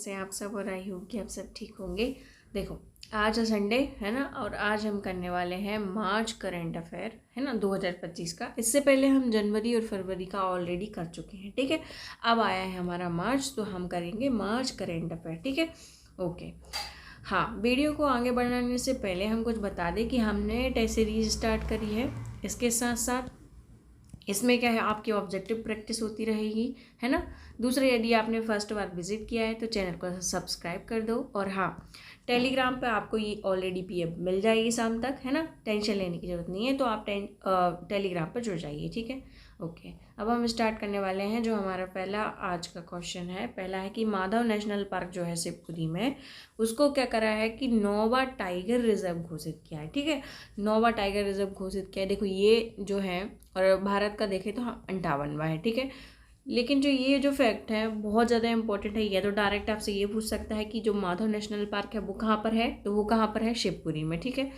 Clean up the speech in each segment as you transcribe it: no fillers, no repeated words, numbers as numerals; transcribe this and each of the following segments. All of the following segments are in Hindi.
से आप सब, और आई होप कि आप सब ठीक होंगे। देखो, आज है संडे है ना, और आज हम करने वाले हैं मार्च करंट अफेयर है ना 2025 का। इससे पहले हम जनवरी और फरवरी का ऑलरेडी कर चुके हैं, ठीक है। अब आया है हमारा मार्च, तो हम करेंगे मार्च करंट अफेयर, ठीक है। ओके, हाँ, वीडियो को आगे बढ़ाने से पहले हम कुछ बता दें कि हमने टेस्ट सीरीज स्टार्ट करी है। इसके साथ साथ इसमें क्या है, आपकी ऑब्जेक्टिव प्रैक्टिस होती रहेगी, है ना। दूसरा, यदि आपने फर्स्ट बार विजिट किया है तो चैनल को सब्सक्राइब कर दो। और हाँ, टेलीग्राम पे आपको ये ऑलरेडी पीएफ मिल जाएगी शाम तक, है ना। टेंशन लेने की ज़रूरत नहीं है, तो आप टेलीग्राम पर जुड़ जाइए, ठीक है। ओके, अब हम स्टार्ट करने वाले हैं। जो हमारा पहला आज का क्वेश्चन है, पहला है कि माधव नेशनल पार्क जो है शिवपुरी में, उसको क्या करा है कि नौवा टाइगर रिजर्व घोषित किया है, ठीक है। नौवा टाइगर रिजर्व घोषित किया है। देखो, ये जो है, और भारत का देखें तो 58वां है, ठीक है। लेकिन ये जो फैक्ट है बहुत ज़्यादा इंपॉर्टेंट है। ये तो डायरेक्ट आपसे ये पूछ सकता है कि जो माधव नेशनल पार्क है वो कहाँ पर है, तो वो कहाँ पर है, शिवपुरी में, ठीक है।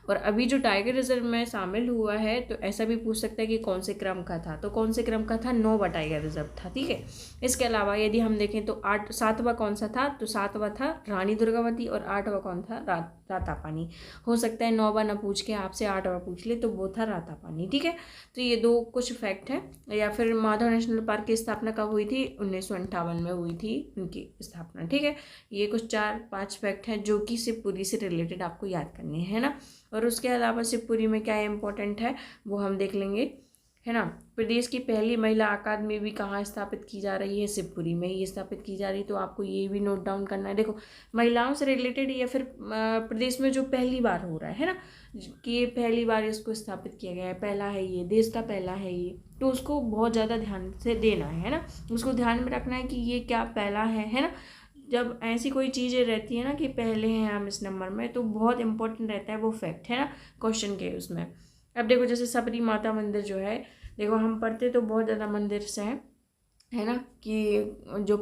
और अभी जो टाइगर रिजर्व में शामिल हुआ है, तो ऐसा भी पूछ सकता है कि कौन से क्रम का था, तो कौन से क्रम का था, 9वां टाइगर रिजर्व था, ठीक है। इसके अलावा यदि हम देखें तो 7वां कौन सा था, तो 7वां था रानी दुर्गावती, और 8वां कौन था, रातापानी। हो सकता है 9वां ना पूछ के आपसे 8वां पूछ ले, तो वो था रातापानी, ठीक है। तो ये दो कुछ फैक्ट हैं। या फिर माधव नेशनल पार्क की स्थापना कब हुई थी, 1958 में हुई थी उनकी स्थापना, ठीक है। ये कुछ 4-5 फैक्ट हैं जो कि शिवपुरी से रिलेटेड आपको याद करने हैं ना। और उसके अलावा शिवपुरी में क्या इंपॉर्टेंट है वो हम देख लेंगे, है ना। प्रदेश की पहली महिला अकादमी भी कहाँ स्थापित की जा रही है, शिवपुरी में ही स्थापित की जा रही है, तो आपको ये भी नोट डाउन करना है। देखो, महिलाओं से रिलेटेड या फिर प्रदेश में जो पहली बार हो रहा है ना, कि ये पहली बार इसको स्थापित किया गया है, पहला है ये, देश का पहला है ये, तो उसको बहुत ज़्यादा ध्यान से देना है ना। उसको ध्यान में रखना है कि ये क्या पहला है ना। जब ऐसी कोई चीज़ें रहती है ना कि पहले हैं हम इस नंबर में, तो बहुत इंपॉर्टेंट रहता है वो फैक्ट, है ना, क्वेश्चन के उसमें। अब देखो, जैसे सबरी माता मंदिर जो है, देखो हम पढ़ते तो बहुत ज़्यादा मंदिर से हैं, है ना, कि जो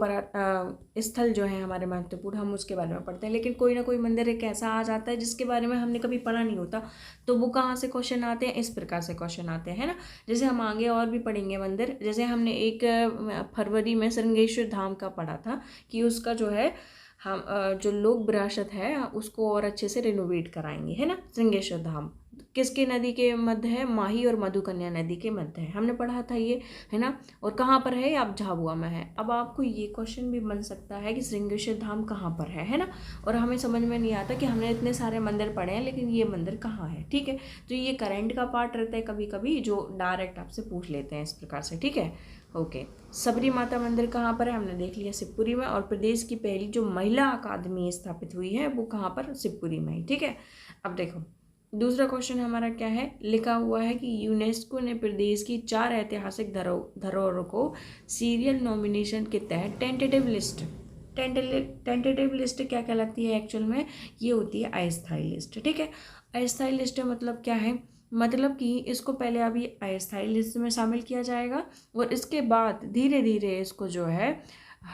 स्थल जो है हमारे महत्वपूर्ण, हम उसके बारे में पढ़ते हैं। लेकिन कोई ना कोई मंदिर एक ऐसा आ जाता है जिसके बारे में हमने कभी पढ़ा नहीं होता, तो वो कहाँ से क्वेश्चन आते हैं, इस प्रकार से क्वेश्चन आते हैं, है ना। जैसे हम आगे और भी पढ़ेंगे मंदिर, जैसे हमने 1 फरवरी में श्रृंगेश्वर धाम का पढ़ा था कि उसका जो है हम जो लोक विरासत है उसको और अच्छे से रिनोवेट कराएंगे, है ना। श्रृंगेश्वर धाम किसके नदी के मध्य है, माही और मधुकन्या नदी के मध्य है, हमने पढ़ा था ये, है ना। और कहाँ पर है, आप झाबुआ में है। अब आपको ये क्वेश्चन भी बन सकता है कि श्रृंगेश्वर धाम कहाँ पर है ना। और हमें समझ में नहीं आता कि हमने इतने सारे मंदिर पढ़े हैं लेकिन ये मंदिर कहाँ है, ठीक है। तो ये करंट का पार्ट रहता है कभी कभी, जो डायरेक्ट आपसे पूछ लेते हैं इस प्रकार से, ठीक है। ओके, सबरी माता मंदिर कहाँ पर है, हमने देख लिया, शिवपुरी में। और प्रदेश की पहली जो महिला अकादमी स्थापित हुई है वो कहाँ पर, शिवपुरी में ही, ठीक है। अब देखो, दूसरा क्वेश्चन हमारा क्या है, लिखा हुआ है कि यूनेस्को ने प्रदेश की 4 ऐतिहासिक धरोहरों को सीरियल नॉमिनेशन के तहत टेंटेटिव लिस्ट क्या कहलाती है एक्चुअल में, ये होती है अस्थायी लिस्ट, ठीक है। अस्थायी लिस्ट मतलब क्या है, मतलब कि इसको पहले अभी अस्थायी लिस्ट में शामिल किया जाएगा, और इसके बाद धीरे धीरे इसको जो है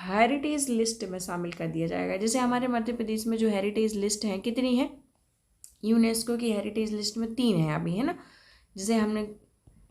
हेरिटेज लिस्ट में शामिल कर दिया जाएगा। जैसे हमारे मध्य प्रदेश में जो हेरिटेज लिस्ट है कितनी है, यूनेस्को की हेरिटेज लिस्ट में 3 है अभी, है ना। जैसे हमने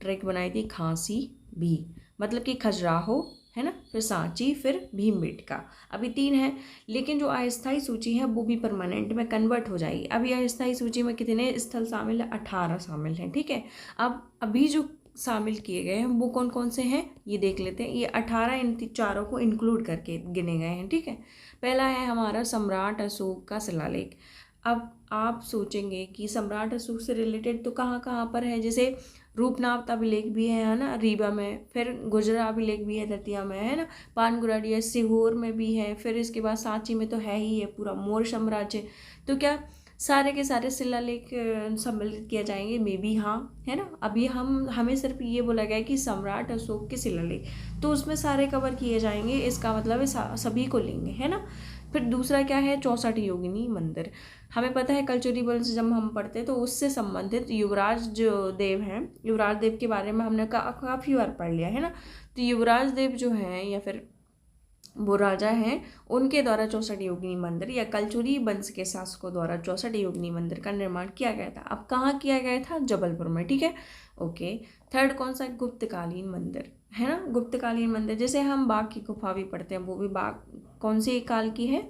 ट्रैक बनाई थी खांसी भी, मतलब कि खजुराहो, है ना, फिर सांची, फिर भीमबेटका, अभी 3 है। लेकिन जो अस्थायी सूची है वो भी परमानेंट में कन्वर्ट हो जाएगी। अभी अस्थायी सूची में कितने स्थल शामिल है, 18 शामिल हैं, ठीक है। अब अभी जो शामिल किए गए हैं वो कौन कौन से हैं ये देख लेते हैं। ये 18 इन चारों को इंक्लूड करके गिने गए हैं, ठीक है। पहला है हमारा सम्राट अशोक का शिलालेख। अब आप सोचेंगे कि सम्राट अशोक से रिलेटेड तो कहाँ कहाँ पर है, जैसे रूपनाथ अभिलेख भी है ना, रीवा में, फिर गुजरा अभिलेख भी है दतिया में, है ना, पानगुराड़ी सीहोर में भी है, फिर इसके बाद सांची में तो है ही है पूरा मौर्य साम्राज्य। तो क्या सारे के सारे शिलालेख सम्मिलित किए जाएंगे, मे बी हाँ, है ना। अभी हमें सिर्फ ये बोला गया है कि सम्राट अशोक के शिलालेख, तो उसमें सारे कवर किए जाएंगे, इसका मतलब है सभी को लेंगे, है ना। फिर दूसरा क्या है, 64 योगिनी मंदिर। हमें पता है कल्चरल वंश जब हम पढ़ते हैं तो उससे संबंधित युवराज जो देव हैं, युवराज देव के बारे में हमने काफ़ी बार पढ़ लिया, है ना। तो युवराज देव जो हैं या फिर वो राजा हैं, उनके द्वारा 64 योगिनी मंदिर या कल्चुरी वंश के शासकों द्वारा 64 योगिनी मंदिर का निर्माण किया गया था। अब कहाँ किया गया था, जबलपुर में, ठीक है। ओके, थर्ड कौन सा, गुप्तकालीन मंदिर, है ना, गुप्तकालीन मंदिर। जैसे हम बाघ की गुफा भी पढ़ते हैं, वो भी बाघ कौन सी काल की है,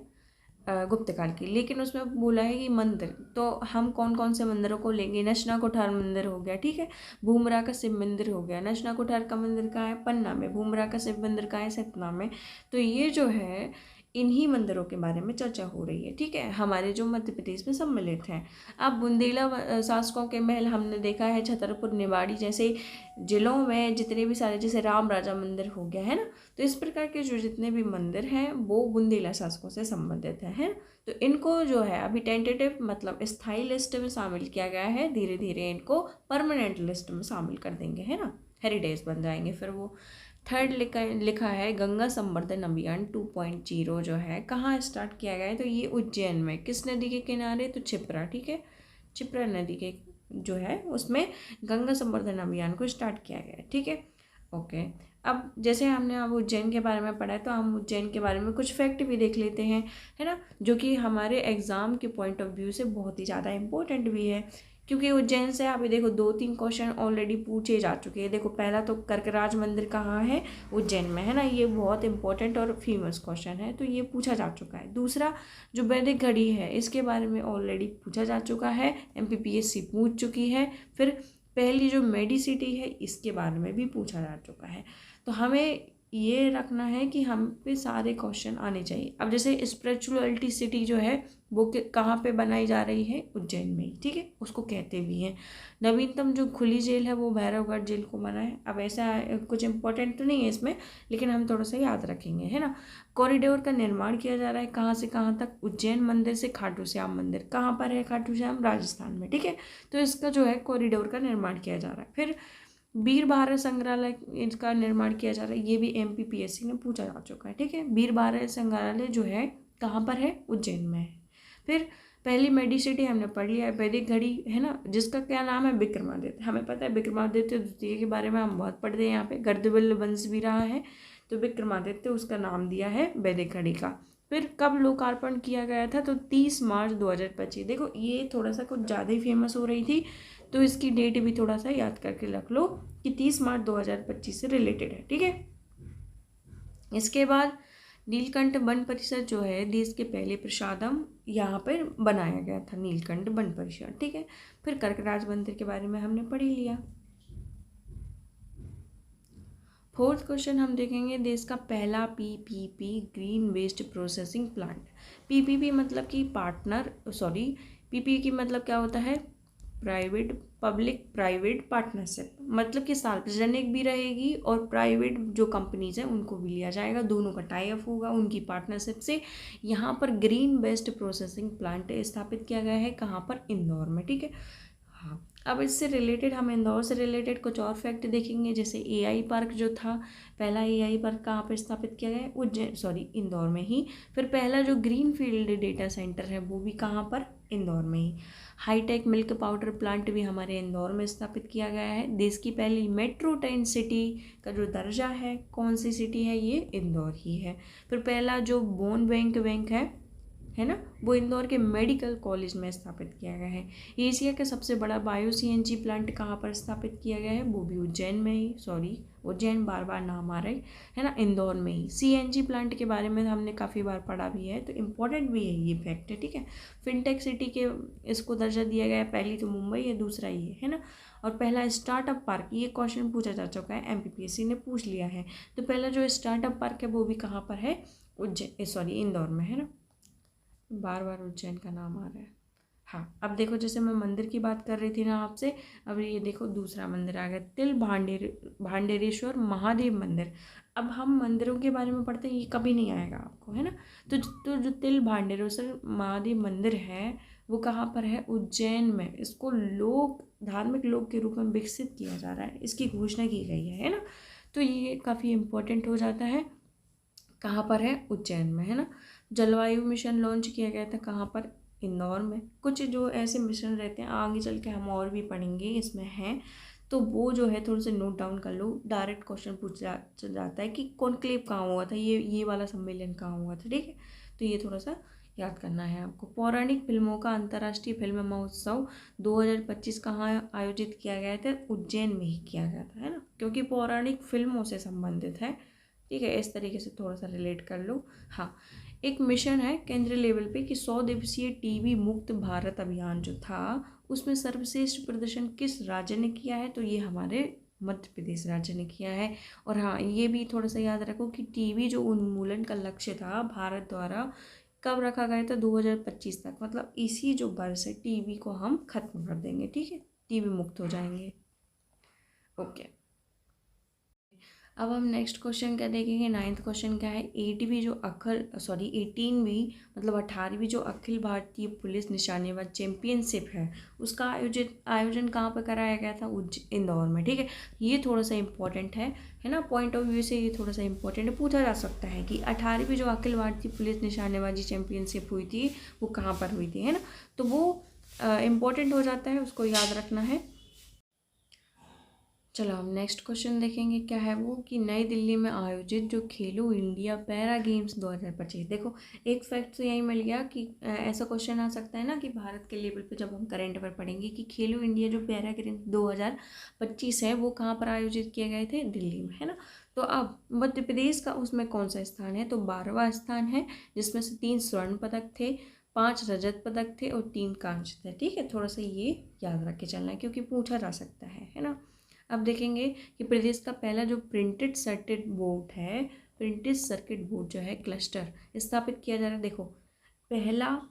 गुप्त काल की। लेकिन उसमें बोला है कि मंदिर, तो हम कौन कौन से मंदिरों को लेंगे, नशना कोठार मंदिर हो गया, ठीक है, भूमरा का शिव मंदिर हो गया। नशना कोठार का मंदिर कहाँ है, पन्ना में। भूमरा का शिव मंदिर कहाँ है, सतना में। तो ये जो है इन्हीं मंदिरों के बारे में चर्चा हो रही है, ठीक है, हमारे जो मध्य प्रदेश में सम्मिलित हैं। अब बुंदेला शासकों के महल हमने देखा है, छतरपुर, निवाड़ी जैसे जिलों में जितने भी सारे, जैसे राम राजा मंदिर हो गया, है ना। तो इस प्रकार के जो जितने भी मंदिर हैं वो बुंदेला शासकों से संबंधित हैं, है। तो इनको जो है अभी टेंटेटिव मतलब स्थायी लिस्ट में शामिल किया गया है, धीरे धीरे इनको परमानेंट लिस्ट में शामिल कर देंगे, है ना, हेरिटेज बन जाएंगे फिर वो। थर्ड लिखा है गंगा संवर्धन अभियान 2.0 जो है कहाँ स्टार्ट किया गया है, तो ये उज्जैन में। किस नदी के किनारे, तो क्षिप्रा, ठीक है, क्षिप्रा नदी के जो है उसमें गंगा संवर्धन अभियान को स्टार्ट किया गया है, ठीक है, ओके। अब जैसे हमने अब उज्जैन के बारे में पढ़ा है, तो हम उज्जैन के बारे में कुछ फैक्ट भी देख लेते हैं, है ना, जो कि हमारे एग्ज़ाम के पॉइंट ऑफ व्यू से बहुत ही ज़्यादा इम्पोर्टेंट भी है। क्योंकि उज्जैन से अभी देखो 2-3 क्वेश्चन ऑलरेडी पूछे जा चुके हैं। देखो पहला तो कर्कराज मंदिर कहाँ है, उज्जैन में, है ना, ये बहुत इंपॉर्टेंट और फेमस क्वेश्चन है, तो ये पूछा जा चुका है। दूसरा जो वैदिक घड़ी है इसके बारे में ऑलरेडी पूछा जा चुका है, MPPSC पूछ चुकी है। फिर पहली जो मेडिसिटी है इसके बारे में भी पूछा जा चुका है। तो हमें ये रखना है कि हम पे सारे क्वेश्चन आने चाहिए। अब जैसे स्पिरिचुअलिटी सिटी जो है वो कहाँ पे बनाई जा रही है, उज्जैन में ही, ठीक है, उसको कहते भी हैं। नवीनतम जो खुली जेल है वो भैरवगढ़ जेल को बना है। अब ऐसा कुछ इंपॉर्टेंट तो नहीं है इसमें, लेकिन हम थोड़ा सा याद रखेंगे, है ना। कॉरिडोर का निर्माण किया जा रहा है कहाँ से कहाँ तक, उज्जैन मंदिर से खाटू श्याम मंदिर। कहाँ पर है खाटू श्याम, राजस्थान में, ठीक है। तो इसका जो है कॉरिडोर का निर्माण किया जा रहा है। फिर वीर भारत संग्रहालय इसका निर्माण किया जा रहा है, ये भी MPPSC ने पूछा जा चुका है, ठीक है। वीर भारत संग्रहालय जो है कहाँ पर है, उज्जैन में है। फिर पहली मेडिसिटी हमने पढ़ लिया है, वैदिक घड़ी, है ना, जिसका क्या नाम है, विक्रमादित्य। हमें पता है विक्रमादित्य द्वितीय के बारे में हम बहुत पढ़ते हैं, यहाँ पे गर्दबिल्ल वंश भी रहा है, तो विक्रमादित्य उसका नाम दिया है वैदिक घड़ी का। फिर कब लोकार्पण किया गया था, तो 30 मार्च 2025। देखो ये थोड़ा सा कुछ ज़्यादा ही फेमस हो रही थी, तो इसकी डेट भी थोड़ा सा याद करके रख लो कि 30 मार्च 2025 से रिलेटेड है, ठीक है। इसके बाद नीलकंठ वन परिषद जो है देश के पहले प्रसादम यहाँ पर बनाया गया था, नीलकंठ वन परिषद, ठीक है। फिर कर्कराज मंदिर के बारे में हमने पढ़ ही लिया। फोर्थ क्वेश्चन हम देखेंगे, देश का पहला PPP green waste processing plant. PPP मतलब कि PPP की मतलब क्या होता है, प्राइवेट पब्लिक प्राइवेट पार्टनरशिप, मतलब कि सार्वजनिक भी रहेगी और प्राइवेट जो कंपनीज हैं उनको भी लिया जाएगा, दोनों का टाई अप होगा उनकी पार्टनरशिप से। यहाँ पर ग्रीन वेस्ट प्रोसेसिंग प्लांट स्थापित किया गया है, कहाँ पर, इंदौर में, ठीक है। हाँ, अब इससे रिलेटेड हम इंदौर से रिलेटेड कुछ और फैक्ट देखेंगे। जैसे AI पार्क जो था, पहला AI पार्क कहाँ पर स्थापित किया गया है, इंदौर में ही। फिर पहला जो ग्रीन फील्ड डेटा सेंटर है वो भी कहाँ पर, इंदौर में ही। हाईटेक मिल्क पाउडर प्लांट भी हमारे इंदौर में स्थापित किया गया है। देश की पहली मेट्रो ट्रेन सिटी का जो दर्जा है, कौन सी सिटी है, ये इंदौर ही है। फिर पहला जो बोन बैंक है ना, वो इंदौर के मेडिकल कॉलेज में स्थापित किया गया है। एशिया का सबसे बड़ा बायो CNG प्लांट कहाँ पर स्थापित किया गया है, वो भी उज्जैन में ही, उज्जैन बार बार नाम आ रहा है ना, इंदौर में ही। CNG प्लांट के बारे में हमने काफ़ी बार पढ़ा भी है, तो इम्पोर्टेंट भी है ये फैक्ट है, ठीक है। फिनटेक सिटी के इसको दर्जा दिया गया है, पहली तो मुंबई है, दूसरा ये है ना। और पहला स्टार्टअप पार्क, ये क्वेश्चन पूछा जा चुका है, MPPSC ने पूछ लिया है। तो पहला जो स्टार्टअप पार्क है वो भी कहाँ पर है, इंदौर में, है ना। बार बार उज्जैन का नाम आ रहा है। हाँ, अब देखो जैसे मैं मंदिर की बात कर रही थी ना आपसे, अब ये देखो दूसरा मंदिर आ गया, तिल भांडेरेश्वर महादेव मंदिर। अब हम मंदिरों के बारे में पढ़ते हैं, ये कभी नहीं आएगा आपको, है ना। तो जो तिल भांडेरेश्वर महादेव मंदिर है वो कहाँ पर है, उज्जैन में। इसको धार्मिक लोक के रूप में विकसित किया जा रहा है, इसकी घोषणा की गई है ना। तो ये काफ़ी इम्पोर्टेंट हो जाता है, कहाँ पर है, उज्जैन में, है ना। जलवायु मिशन लॉन्च किया गया था कहाँ पर, इंदौर में। कुछ जो ऐसे मिशन रहते हैं आगे चल के हम और भी पढ़ेंगे इसमें हैं, तो वो जो है थोड़े से नोट डाउन कर लो। डायरेक्ट क्वेश्चन जाता है कि कॉन्क्लेव कहाँ हुआ था, ये वाला सम्मेलन कहाँ हुआ था, ठीक है। तो ये थोड़ा सा याद करना है आपको। पौराणिक फिल्मों का अंतर्राष्ट्रीय फिल्म महोत्सव 2025 कहाँ आयोजित किया गया था? उज्जैन में ही किया गया था, है ना, क्योंकि पौराणिक फिल्मों से संबंधित है। ठीक है, इस तरीके से थोड़ा सा रिलेट कर लो। हाँ, एक मिशन है केंद्रीय लेवल पे कि 100 दिवसीय टीबी मुक्त भारत अभियान जो था उसमें सर्वश्रेष्ठ प्रदर्शन किस राज्य ने किया है? तो ये हमारे मध्य प्रदेश राज्य ने किया है। और हाँ, ये भी थोड़ा सा याद रखो कि टीबी जो उन्मूलन का लक्ष्य था भारत द्वारा कब रखा गया था? 2025 तक, मतलब इसी जो वर्ष है टीबी को हम खत्म कर देंगे। ठीक है, टीबी मुक्त हो जाएंगे। ओके, अब हम नेक्स्ट क्वेश्चन क्या देखेंगे? 9th क्वेश्चन क्या है? 18वीं मतलब 18वीं जो अखिल भारतीय पुलिस निशानेबाज चैंपियनशिप है उसका आयोजन कहाँ पर कराया गया था? इंदौर में। ठीक है, ये थोड़ा सा इंपॉर्टेंट है ना, पॉइंट ऑफ व्यू से ये थोड़ा सा इंपॉर्टेंट है। पूछा जा सकता है कि 18वीं जो अखिल भारतीय पुलिस निशानेबाजी चैंपियनशिप हुई थी वो कहाँ पर हुई थी, है ना, तो वो इम्पोर्टेंट हो जाता है, उसको याद रखना है। चलो हम नेक्स्ट क्वेश्चन देखेंगे, क्या है वो कि नई दिल्ली में आयोजित जो खेलो इंडिया पैरा गेम्स 2025। देखो, एक फैक्ट तो यही मिल गया कि ऐसा क्वेश्चन आ सकता है ना कि भारत के लेवल पे जब हम करंट अफेयर पढ़ेंगे कि खेलो इंडिया जो पैरा गेम्स 2025 है वो कहाँ पर आयोजित किए गए थे? दिल्ली में, है ना। तो अब मध्य प्रदेश का उसमें कौन सा स्थान है? तो 12वां स्थान है, जिसमें से 3 स्वर्ण पदक थे, 5 रजत पदक थे और 3 कांस्य थे। ठीक है, थोड़ा सा ये याद रख के चलना है क्योंकि पूछा जा सकता है ना। अब देखेंगे कि प्रदेश का पहला जो प्रिंटेड सर्किट बोर्ड जो है क्लस्टर स्थापित किया जा रहा है। देखो, पहला,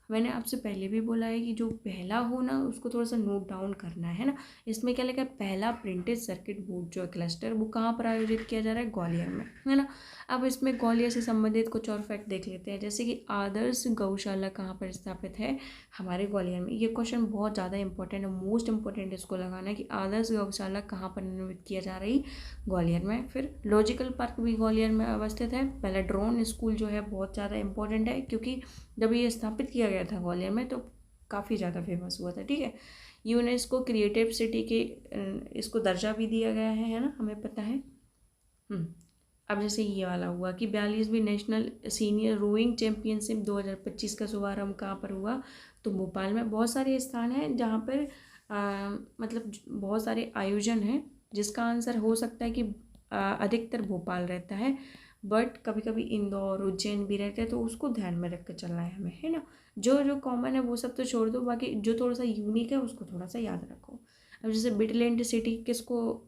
मैंने आपसे पहले भी बोला है कि जो पहला हो ना उसको थोड़ा सा नोट डाउन करना है ना। इसमें क्या लिखा है? पहला प्रिंटेड सर्किट बोर्ड जो है क्लस्टर वो कहाँ पर आयोजित किया जा रहा है? ग्वालियर में, है ना। अब इसमें ग्वालियर से संबंधित कुछ और फैक्ट देख लेते हैं, जैसे कि आदर्श गौशाला कहाँ पर स्थापित है? हमारे ग्वालियर में। ये क्वेश्चन बहुत ज़्यादा इंपॉर्टेंट है, मोस्ट इंपॉर्टेंट इसको लगाना है कि आदर्श गौशाला कहाँ पर निर्मित किया जा रही? ग्वालियर में। फिर लॉजिकल पार्क भी ग्वालियर में अवस्थित है। पहला ड्रोन स्कूल जो है बहुत ज़्यादा इंपॉर्टेंट है क्योंकि जब ये स्थापित किया गया था ग्वालियर में तो काफ़ी ज़्यादा फेमस हुआ था। ठीक है, यूनेस्को क्रिएटिव सिटी के इसको दर्जा भी दिया गया है ना, हमें पता है। अब जैसे ये वाला हुआ कि 42वीं नेशनल सीनियर रोइंग चैम्पियनशिप 2025 का शुभारंभ कहाँ पर हुआ? तो भोपाल में। बहुत सारे स्थान हैं जहाँ पर मतलब बहुत सारे आयोजन हैं, जिसका आंसर हो सकता है कि अधिकतर भोपाल रहता है, बट कभी कभी इंदौर उज्जैन भी रहते हैं, तो उसको ध्यान में रख कर चलना है हमें, है ना। जो जो कॉमन है वो सब तो छोड़ दो, बाकी जो थोड़ा सा यूनिक है उसको थोड़ा सा याद रखो। अब जैसे बिटलैंड सिटी किसको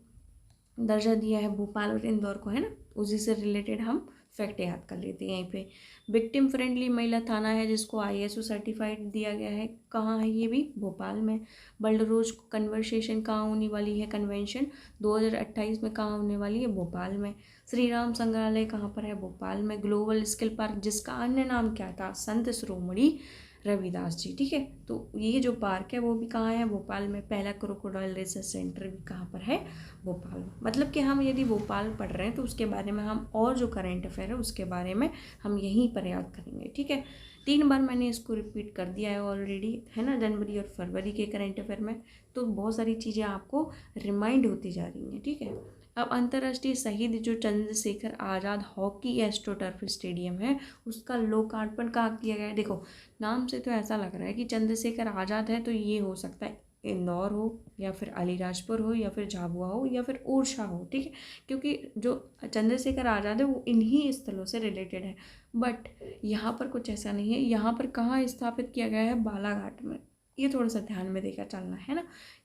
दर्जा दिया है? भोपाल और इंदौर को, है ना, उसी से रिलेटेड हम फैक्ट याद कर लेते हैं। यहीं पे विक्टिम फ्रेंडली महिला थाना है जिसको ISO सर्टिफाइड दिया गया है, कहाँ है? ये भी भोपाल में। वर्ल्ड रोज कन्वर्सेशन कहाँ होने वाली है? कन्वेंशन 2028 में कहाँ होने वाली है? भोपाल में। श्री राम संग्रहालय कहाँ पर है? भोपाल में। ग्लोबल स्किल पार्क जिसका अन्य नाम क्या था? संत शिरोमणि रविदास जी। ठीक है, तो ये जो पार्क है वो भी कहाँ है? भोपाल में। पहला क्रोकोडाइल रिसर्च सेंटर भी कहाँ पर है? भोपाल में। मतलब कि हम यदि भोपाल पढ़ रहे हैं तो उसके बारे में हम और जो करंट अफेयर है उसके बारे में हम यहीं पर याद करेंगे। ठीक है, 3 बार मैंने इसको रिपीट कर दिया है ऑलरेडी, है ना, जनवरी और फरवरी के करंट अफेयर में, तो बहुत सारी चीज़ें आपको रिमाइंड होती जा रही हैं। ठीक है, अब अंतर्राष्ट्रीय शहीद जो Chandrashekhar Azad hockey astroturf stadium है उसका लोकार्पण कहाँ किया गया है? देखो, नाम से तो ऐसा लग रहा है कि चंद्रशेखर आज़ाद है, तो ये हो सकता है इंदौर हो या फिर अलीराजपुर हो या फिर झाबुआ हो या फिर ओरछा हो। ठीक है, क्योंकि जो चंद्रशेखर आज़ाद है वो इन्हीं स्थलों से रिलेटेड है, बट यहाँ पर कुछ ऐसा नहीं है। यहाँ पर कहाँ स्थापित किया गया है? बालाघाट में। ये थोड़ा सा ध्यान में देकर चलना है ना,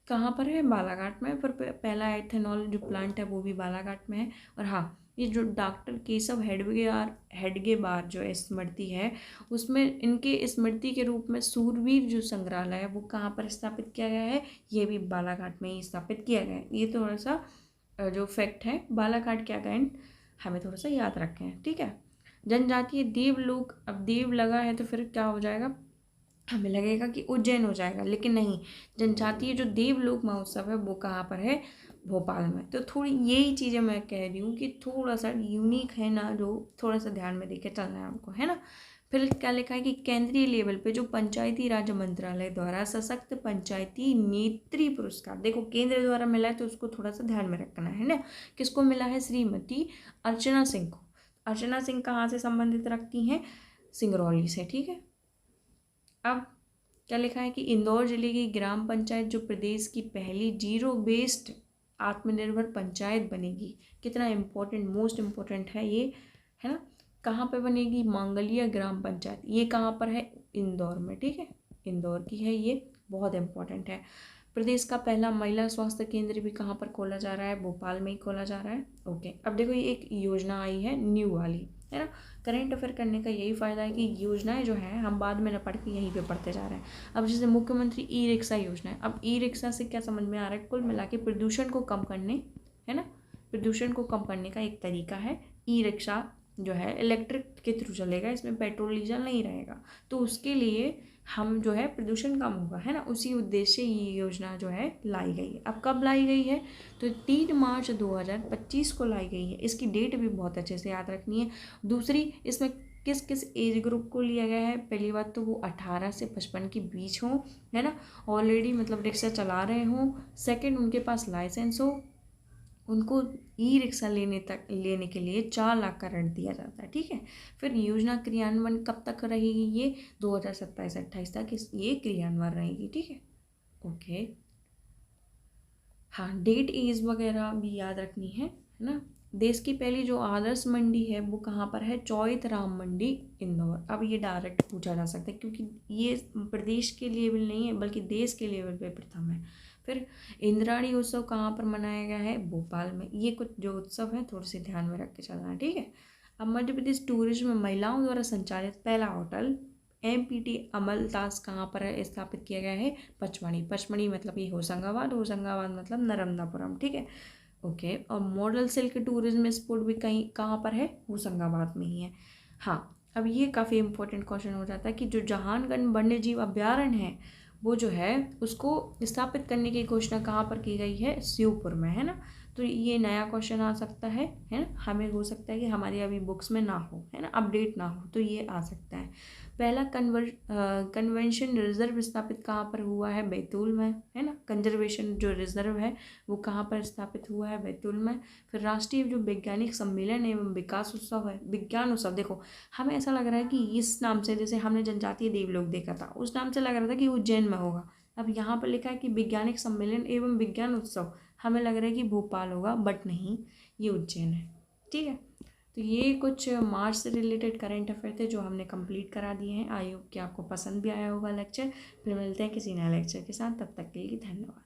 कहाँ पर है? बालाघाट में। पर पहला एथेनॉल जो प्लांट है वो भी बालाघाट में है। और हाँ, ये जो डॉक्टर केशव हेडगेबार जो स्मृति है उसमें इनके स्मृति के रूप में सूरवीर जो संग्रहालय है वो कहाँ पर स्थापित किया गया है? ये भी बालाघाट में ही स्थापित किया गया है। ये थोड़ा सा जो फैक्ट है बालाघाट के अगेंस्ट हमें थोड़ा सा याद रखें। ठीक है, जनजातीय देवलोक, अब देव लगा है तो फिर क्या हो जाएगा? हमें लगेगा कि उज्जैन हो जाएगा, लेकिन नहीं। जनजातीय जो देवलोक महोत्सव है वो कहाँ पर है? भोपाल में। तो थोड़ी यही चीज़ें मैं कह रही हूँ कि थोड़ा सा यूनिक है ना, जो थोड़ा सा ध्यान में देके चलना है हमको, है ना। फिर क्या लिखा है कि केंद्रीय लेवल पे जो पंचायती राज मंत्रालय द्वारा सशक्त पंचायती नेत्री पुरस्कार, देखो केंद्र द्वारा मिला है तो उसको थोड़ा सा ध्यान में रखना है ना। किसको मिला है? श्रीमती अर्चना सिंह को। अर्चना सिंह कहाँ से संबंधित रखती हैं? सिंगरौली से। ठीक है, अब क्या लिखा है कि इंदौर जिले की ग्राम पंचायत जो प्रदेश की पहली जीरो बेस्ड आत्मनिर्भर पंचायत बनेगी। कितना इम्पोर्टेंट, मोस्ट इम्पोर्टेंट है ये, है ना। कहाँ पे बनेगी? मांगलिया ग्राम पंचायत। ये कहाँ पर है? इंदौर में, ठीक है, इंदौर की है ये, बहुत इम्पोर्टेंट है। प्रदेश का पहला महिला स्वास्थ्य केंद्र भी कहाँ पर खोला जा रहा है? भोपाल में ही खोला जा रहा है। ओके, अब देखो ये एक योजना आई है न्यू वाली, है ना। करंट अफेयर करने का यही फ़ायदा है कि योजनाएं जो है हम बाद में न पढ़ के यहीं पे पढ़ते जा रहे हैं। अब जैसे मुख्यमंत्री ई रिक्शा योजना है, अब ई रिक्शा से क्या समझ में आ रहा है? कुल मिला के प्रदूषण को कम करने, है ना, प्रदूषण को कम करने का एक तरीका है ई रिक्शा जो है इलेक्ट्रिक के थ्रू चलेगा, इसमें पेट्रोल डीजल नहीं रहेगा, तो उसके लिए हम जो है प्रदूषण कम होगा, है ना। उसी उद्देश्य से ये योजना जो है लाई गई है। अब कब लाई गई है? तो 3 मार्च 2025 को लाई गई है। इसकी डेट भी बहुत अच्छे से याद रखनी है। दूसरी, इसमें किस किस एज ग्रुप को लिया गया है? पहली बात तो वो 18 से 55 के बीच हो, है ना, ऑलरेडी मतलब रिक्शा चला रहे हों। सेकंड, उनके पास लाइसेंस हो, उनको ई रिक्शा लेने के लिए 4 लाख का ऋण दिया जाता है, ठीक है। फिर योजना क्रियान्वयन कब तक रहेगी? ये 2027-28 तक ये क्रियान्वयन रहेगी, ठीक है। ओके, हाँ, डेट एज वगैरह भी याद रखनी है ना। देश की पहली जो आदर्श मंडी है वो कहाँ पर है? चौथ राम मंडी, इंदौर। अब ये डायरेक्ट पूछा जा सकता है क्योंकि ये प्रदेश के लेवल नहीं है बल्कि देश के लेवल पे प्रथम है। फिर इंद्राणी उत्सव कहाँ पर मनाया गया है? भोपाल में। ये कुछ जो उत्सव है थोड़े से ध्यान में रख के चलना है, ठीक है। अब मध्य प्रदेश टूरिज्म में महिलाओं द्वारा संचालित पहला होटल MPT अमलतास कहाँ पर है स्थापित किया गया है? पचमढ़ी। पचमढ़ी मतलब ये होशंगाबाद, होशंगाबाद मतलब नर्मदापुरम, ठीक है। ओके, और मॉडल सिल्क टूरिज्म स्पोर्ट भी कहीं कहाँ पर है? होशंगाबाद में ही है। हाँ, अब ये काफ़ी इंपॉर्टेंट क्वेश्चन हो जाता है कि जो जहानगंज वन्य जीव अभ्यारण्य है वो जो है उसको स्थापित करने की घोषणा कहाँ पर की गई है? श्योपुर में, है ना। तो ये नया क्वेश्चन आ सकता है ना। हमें हो सकता है कि हमारी अभी बुक्स में ना हो, है ना, अपडेट ना हो, तो ये आ सकता है। पहला कन्वेंशन रिजर्व स्थापित कहाँ पर हुआ है? बैतूल में, है ना। कंजर्वेशन जो रिजर्व है वो कहाँ पर स्थापित हुआ है? बैतूल में। फिर राष्ट्रीय जो वैज्ञानिक सम्मेलन एवं विकास उत्सव है, विज्ञान उत्सव, देखो हमें ऐसा लग रहा है कि इस नाम से, जैसे हमने जनजातीय देवलोक देखा था उस नाम से लग रहा था कि उज्जैन में होगा। अब यहाँ पर लिखा है कि वैज्ञानिक सम्मेलन एवं विज्ञान उत्सव, हमें लग रहा है कि भोपाल होगा, बट नहीं, ये उज्जैन है, ठीक है। तो ये कुछ मार्च से रिलेटेड करंट अफेयर थे जो हमने कंप्लीट करा दिए हैं। आई होप कि आपको पसंद भी आया होगा लेक्चर। फिर मिलते हैं किसी नए लेक्चर के साथ, तब तक के लिए धन्यवाद।